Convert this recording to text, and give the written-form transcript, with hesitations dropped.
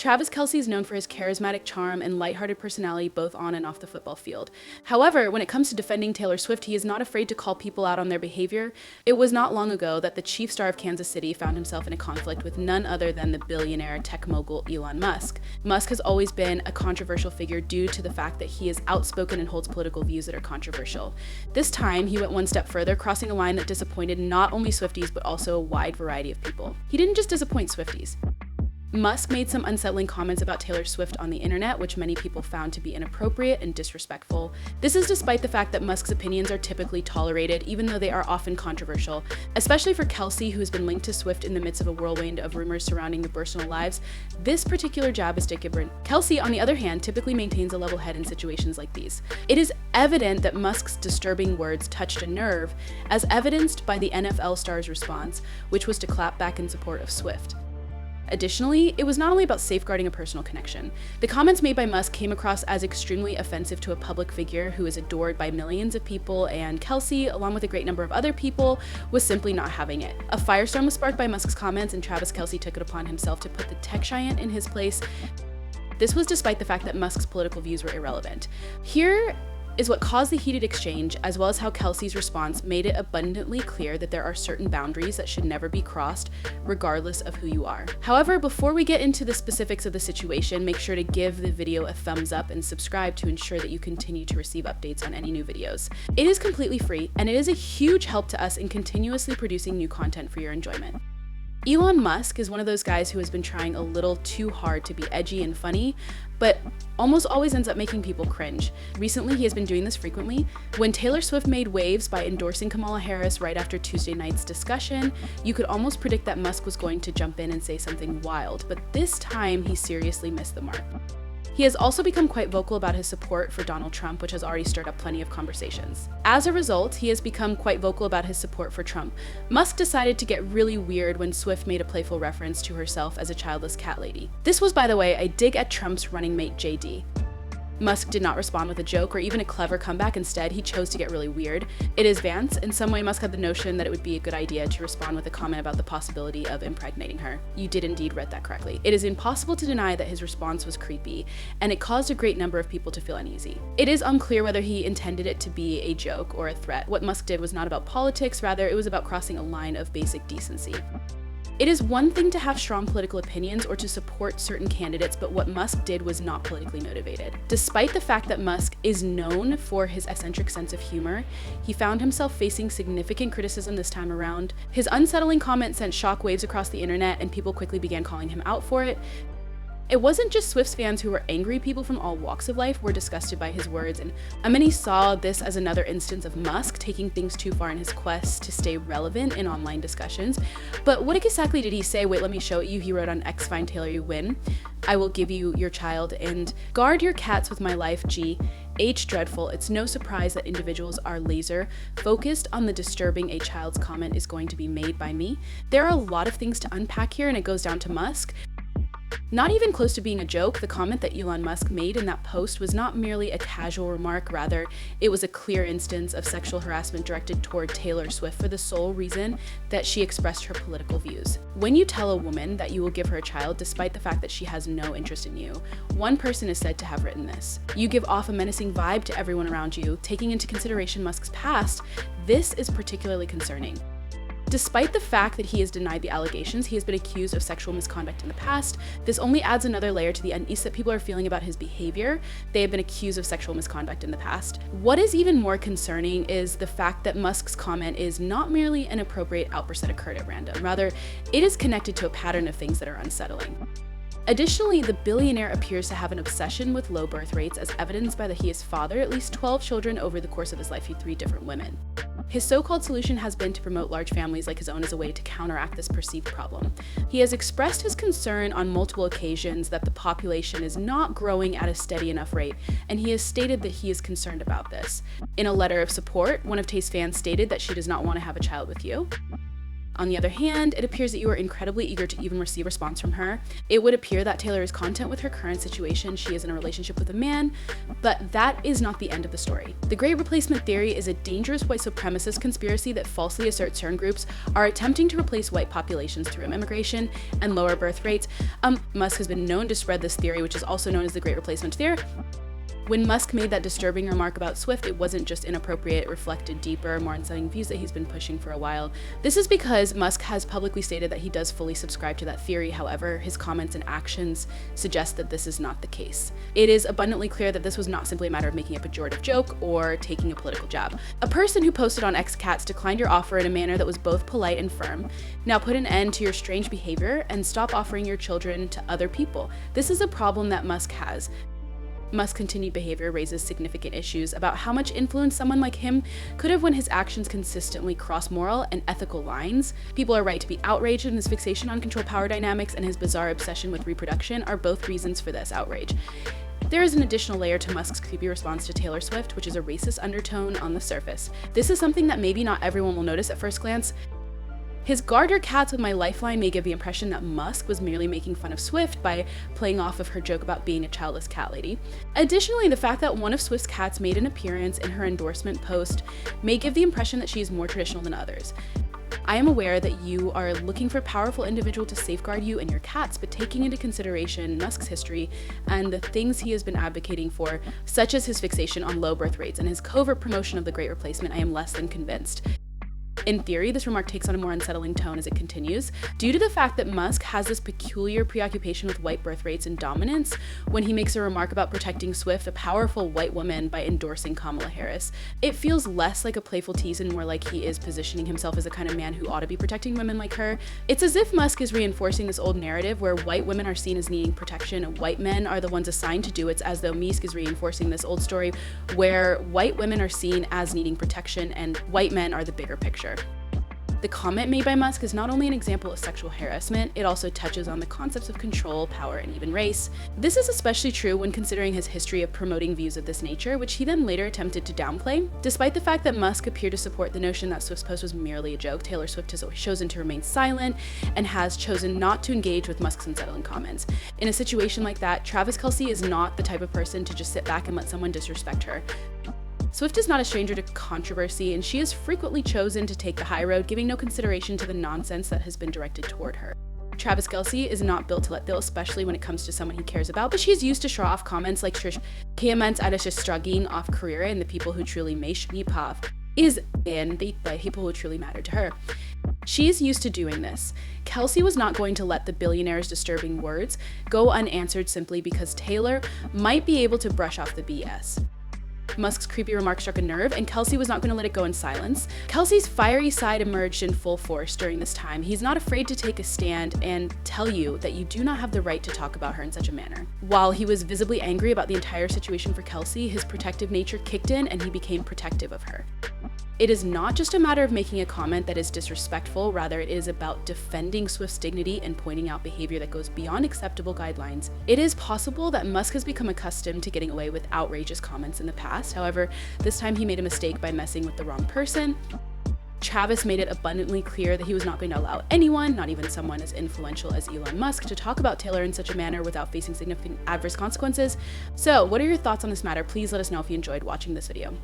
Travis Kelce is known for his charismatic charm and lighthearted personality both on and off the football field. However, when it comes to defending Taylor Swift, he is not afraid to call people out on their behavior. It was not long ago that the chief star of Kansas City found himself in a conflict with none other than the billionaire tech mogul Elon Musk. Musk has always been a controversial figure due to the fact that he is outspoken and holds political views that are controversial. This time, he went one step further, crossing a line that disappointed not only Swifties but also a wide variety of people. He didn't just disappoint Swifties. Musk made some unsettling comments about Taylor Swift on the internet, which many people found to be inappropriate and disrespectful. This is despite the fact that Musk's opinions are typically tolerated, even though they are often controversial, especially for Kelce, who has been linked to Swift in the midst of a whirlwind of rumors surrounding their personal lives. This particular jab is different. Kelce, on the other hand, typically maintains a level head in situations like these. It is evident that Musk's disturbing words touched a nerve, as evidenced by the NFL star's response, which was to clap back in support of Swift. Additionally, it was not only about safeguarding a personal connection. The comments made by Musk came across as extremely offensive to a public figure who is adored by millions of people, and Kelce, along with a great number of other people, was simply not having it. A firestorm was sparked by Musk's comments, and Travis Kelce took it upon himself to put the tech giant in his place. This was despite the fact that Musk's political views were irrelevant. Here is what caused the heated exchange, as well as how Kelce's response made it abundantly clear that there are certain boundaries that should never be crossed, regardless of who you are. However, before we get into the specifics of the situation, make sure to give the video a thumbs up and subscribe to ensure that you continue to receive updates on any new videos. It is completely free, and it is a huge help to us in continuously producing new content for your enjoyment. Elon Musk is one of those guys who has been trying a little too hard to be edgy and funny, but almost always ends up making people cringe. Recently, he has been doing this frequently. When Taylor Swift made waves by endorsing Kamala Harris right after Tuesday night's discussion, you could almost predict that Musk was going to jump in and say something wild, but this time he seriously missed the mark. He has also become quite vocal about his support for Donald Trump, which has already stirred up plenty of conversations. As a result, he has become quite vocal about his support for Trump. Musk decided to get really weird when Swift made a playful reference to herself as a childless cat lady. This was, by the way, a dig at Trump's running mate JD. Musk did not respond with a joke or even a clever comeback. Instead, he chose to get really weird. It is Vance. In some way, Musk had the notion that it would be a good idea to respond with a comment about the possibility of impregnating her. You did indeed read that correctly. It is impossible to deny that his response was creepy, and it caused a great number of people to feel uneasy. It is unclear whether he intended it to be a joke or a threat. What Musk did was not about politics, rather it was about crossing a line of basic decency. It is one thing to have strong political opinions or to support certain candidates, but what Musk did was not politically motivated. Despite the fact that Musk is known for his eccentric sense of humor, he found himself facing significant criticism this time around. His unsettling comment sent shockwaves across the internet, and people quickly began calling him out for it. It wasn't just Swift's fans who were angry. People from all walks of life were disgusted by his words, and many saw this as another instance of Musk taking things too far in his quest to stay relevant in online discussions. But what exactly did he say? Wait, let me show it you. He wrote on X, "Fine Taylor, you win. I will give you your child, and guard your cats with my life, G. H dreadful. It's no surprise that individuals are laser focused on the disturbing a child's comment is going to be made by me." There are a lot of things to unpack here, and it goes down to Musk. Not even close to being a joke, the comment that Elon Musk made in that post was not merely a casual remark, rather, it was a clear instance of sexual harassment directed toward Taylor Swift for the sole reason that she expressed her political views. When you tell a woman that you will give her a child despite the fact that she has no interest in you, one person is said to have written this. You give off a menacing vibe to everyone around you. Taking into consideration Musk's past, this is particularly concerning. Despite the fact that he has denied the allegations, he has been accused of sexual misconduct in the past. This only adds another layer to the unease that people are feeling about his behavior. They have been accused of sexual misconduct in the past. What is even more concerning is the fact that Musk's comment is not merely an appropriate outburst that occurred at random. Rather, it is connected to a pattern of things that are unsettling. Additionally, the billionaire appears to have an obsession with low birth rates, as evidenced by that he has fathered at least 12 children over the course of his life to 3 different women. His so-called solution has been to promote large families like his own as a way to counteract this perceived problem. He has expressed his concern on multiple occasions that the population is not growing at a steady enough rate, and he has stated that he is concerned about this. In a letter of support, one of Tay's fans stated that she does not want to have a child with you. On the other hand, it appears that you are incredibly eager to even receive a response from her. It would appear that Taylor is content with her current situation. She is in a relationship with a man, but that is not the end of the story. The Great Replacement theory is a dangerous white supremacist conspiracy that falsely asserts certain groups are attempting to replace white populations through immigration and lower birth rates. Musk has been known to spread this theory, which is also known as the Great Replacement theory. When Musk made that disturbing remark about Swift, it wasn't just inappropriate, it reflected deeper, more unsettling views that he's been pushing for a while. This is because Musk has publicly stated that he does fully subscribe to that theory. However, his comments and actions suggest that this is not the case. It is abundantly clear that this was not simply a matter of making a pejorative joke or taking a political jab. A person who posted on XCats declined your offer in a manner that was both polite and firm. Now put an end to your strange behavior and stop offering your children to other people. This is a problem that Musk has. Musk's continued behavior raises significant issues about how much influence someone like him could have when his actions consistently cross moral and ethical lines. People are right to be outraged, and his fixation on control power dynamics and his bizarre obsession with reproduction are both reasons for this outrage. There is an additional layer to Musk's creepy response to Taylor Swift, which is a racist undertone on the surface. This is something that maybe not everyone will notice at first glance. His "Garter cats with my lifeline" may give the impression that Musk was merely making fun of Swift by playing off of her joke about being a childless cat lady. Additionally, the fact that one of Swift's cats made an appearance in her endorsement post may give the impression that she is more traditional than others. I am aware that you are looking for a powerful individual to safeguard you and your cats, but taking into consideration Musk's history and the things he has been advocating for, such as his fixation on low birth rates and his covert promotion of the Great Replacement, I am less than convinced. In theory, this remark takes on a more unsettling tone as it continues, due to the fact that Musk has this peculiar preoccupation with white birth rates and dominance when he makes a remark about protecting Swift, a powerful white woman, by endorsing Kamala Harris. It feels less like a playful tease and more like he is positioning himself as the kind of man who ought to be protecting women like her. It's as if Musk is reinforcing this old narrative where white women are seen as needing protection and white men are the ones assigned to do it, as though Musk is reinforcing this old story where white women are seen as needing protection and white men are the bigger picture. The comment made by Musk is not only an example of sexual harassment, it also touches on the concepts of control, power, and even race. This is especially true when considering his history of promoting views of this nature, which he then later attempted to downplay. Despite the fact that Musk appeared to support the notion that Swift's post was merely a joke, Taylor Swift has always chosen to remain silent and has chosen not to engage with Musk's unsettling comments. In a situation like that, Kelce is not the type of person to just sit back and let someone disrespect her. Swift is not a stranger to controversy, and she has frequently chosen to take the high road, giving no consideration to the nonsense that has been directed toward her. Kelce is not built to let they'll, especially when it comes to someone he cares about, but she is used to show off comments like "Kement är det struggling off career and the people who truly make me pav is in the people who truly matter to her." She is used to doing this. Kelce was not going to let the billionaire's disturbing words go unanswered simply because Taylor might be able to brush off the BS. Musk's creepy remark struck a nerve, and Kelce was not going to let it go in silence. Kelce's fiery side emerged in full force during this time. He's not afraid to take a stand and tell you that you do not have the right to talk about her in such a manner. While he was visibly angry about the entire situation for Kelce, his protective nature kicked in and he became protective of her. It is not just a matter of making a comment that is disrespectful, rather it is about defending Swift's dignity and pointing out behavior that goes beyond acceptable guidelines. It is possible that Musk has become accustomed to getting away with outrageous comments in the past. However, this time he made a mistake by messing with the wrong person. Travis made it abundantly clear that he was not going to allow anyone, not even someone as influential as Elon Musk, to talk about Taylor in such a manner without facing significant adverse consequences. So, what are your thoughts on this matter? Please let us know if you enjoyed watching this video.